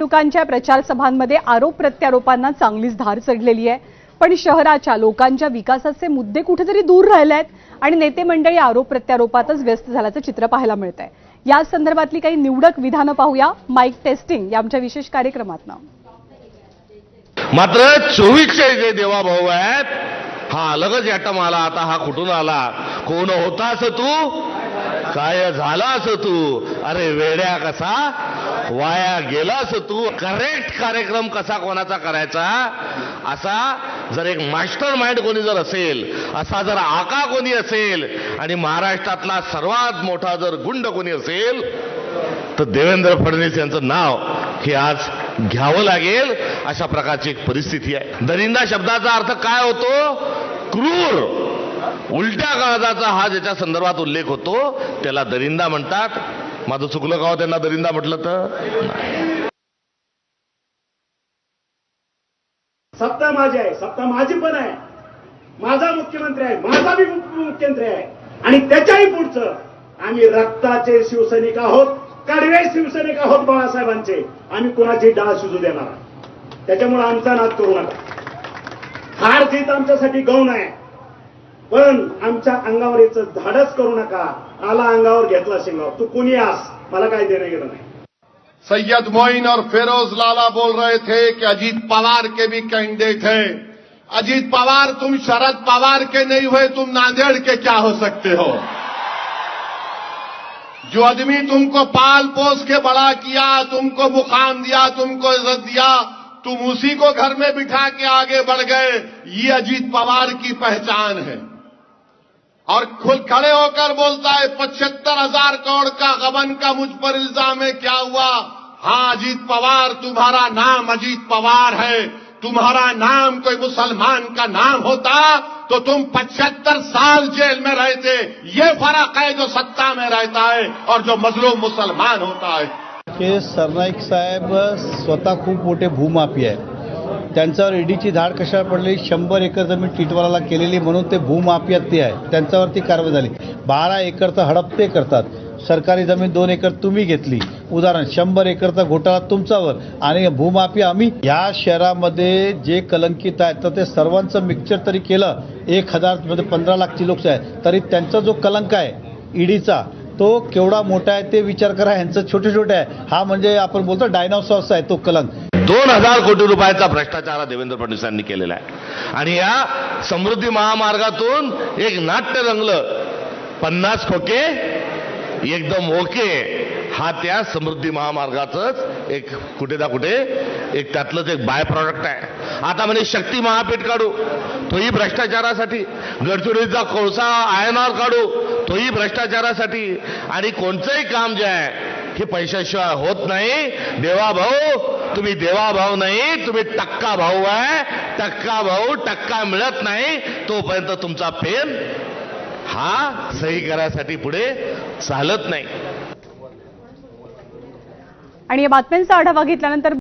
निवडणुकांच्या प्रचार सभांमध्ये आरोप प्रत्यारोपांना चांगलीच धार चढलेली आहे। पण शहराच्या लोकांच्या विकासाचे मुद्दे कुठेतरी दूर राहिले आहेत आणि नेते मंडळी आरोप प्रत्यारोपातच व्यस्त झाल्याचं चित्र पाहायला मिळतंय। या संदर्भातली काही निवडक विधानं पाहूया माईक टेस्टिंग या आमच्या विशेष कार्यक्रमातनं। मात्र 24चे जे देवाभाऊ आहेत हा अलगच याटम आला। आता हा कुठून आला? कोण होतास तू? काय झालास तू? अरे वेड्या कसा वाया गेलास तू? करेक्ट कार्यक्रम कसा कोणाचा करायचा असा जर एक मास्टर माइंड कोणी जर असेल, असा जर आका कोणी असेल आणि महाराष्ट्रातला सर्वात मोठा जर गुंड कोणी असेल तर देवेंद्र फडणवीस यांचं नाव हे आज घ्यावं लागेल। अशा प्रकारची एक परिस्थिती आहे। दरिंदा शब्दाचा अर्थ काय होतो? क्रूर, उलट्या काळजाचा हा ज्याच्या संदर्भात उल्लेख होतो त्याला दरिंदा म्हणतात। माझं चुकलं का हो त्यांना दरिंदा म्हटलं तर? सत्ता माझी आहे, सत्ता माझी पण आहे, माझा मुख्यमंत्री आहे, माझा बी मुख्यमंत्री आहे आणि त्याच्याही पुढचं आम्ही रक्ताचे शिवसैनिक आहोत, कडवे शिवसैनिक आहोत बाळासाहेबांचे। आम्ही कोणाची डाळ शिजू देणार, त्याच्यामुळे आमचा नाद करू नका। हार जीत आमच्यासाठी गौण आहे, पण आमच्या अंगावर याचं धाडस करू नका। आला अंगावर घेतला शिंगावर, तू कुणी आस, मला काय देणं गेलं नाही। सैयद मोइन और फेरोज लाला बोल रहे थे कि अजीत पवार के भी कैंडिडेट हैं। अजीत पवार तुम शरद पवार के नहीं हुए, तुम नांदेड़ के क्या हो सकते हो? जो आदमी तुमको पाल पोस के बड़ा किया, तुमको मुकाम दिया, तुमको इज्जत दिया, तुम उसी को घर में बिठा के आगे बढ़ गए। ये अजीत पवार की पहचान है। और खुद खड़े होकर बोलता है 75,000 करोड़ का गबन का मुझ पर इल्जाम है, क्या हुआ? हाँ अजीत पवार, तुम्हारा नाम अजीत पवार है। तुम्हारा नाम कोई मुसलमान का नाम होता तो तुम 75 साल जेल में रहते। ये फर्क है जो सत्ता में रहता है और जो मजलूम मुसलमान होता है। के सरनाईक साहेब स्वतः खूप मोठे भूमाफिया आहे। त्यांच्यावर ईडीची धाड कशाला पडली? 100 एकर जमीन टिटवाळाला केलेली म्हणून ते भूमाफिया ते आहे, त्यांच्यावरती कारवाई झाली। 12 एकरचा हडप ते करतात, सरकारी जमीन 2 एकर तुम्ही घेतली। उदाहरण 100 एकरचा घोटाळा तुमच्यावर आणि भूमाफिया आम्ही। या शहरामध्ये जे कलंकित आहेत तर ते सर्वांचं मिक्सचर तरी केलं 1000 मध्ये 15 लाखची लोकशाही आहे, तरी त्यांचा जो कलंक आहे ईडीचा तो केवढा मोठा आहे ते विचार करा। ह्यांचं छोटे छोटे आहे, हा म्हणजे आपण बोलतो डायनासॉर्स आहे तो कलंक। 2000 कोटी रुपयाचा भ्रष्टाचार देवेंद्र फडणवीस यांनी केलेला आहे आणि या समृद्धी महामार्गातून एक नाट्य रंगलं। 50 खोके एकदम ओके, हा त्या समृद्धी महामार्गाचंच एक कुठे ना कुठे एक त्यातलंच एक बाय प्रॉडक्ट आहे। आता म्हणजे शक्ती महापीठ काढू, तोही भ्रष्टाचारासाठी। गडचिरोलीचा कोळसा आयएनआर काढू, तोही भ्रष्टाचारासाठी। आणि कोणचंही काम जे आहे हे पैशाशिवाय होत नाही। देवाभाऊ तुम्ही देवाभाऊ नाही, तुम्ही टक्का भाऊ आहे। टक्का भाऊ टक्का मिळत नाही तोपर्यंत तुमचा पेन हा सही करायसाठी पुढे चालत नाही। आणि या बातम्यांचा आढावा घेतल्यानंतर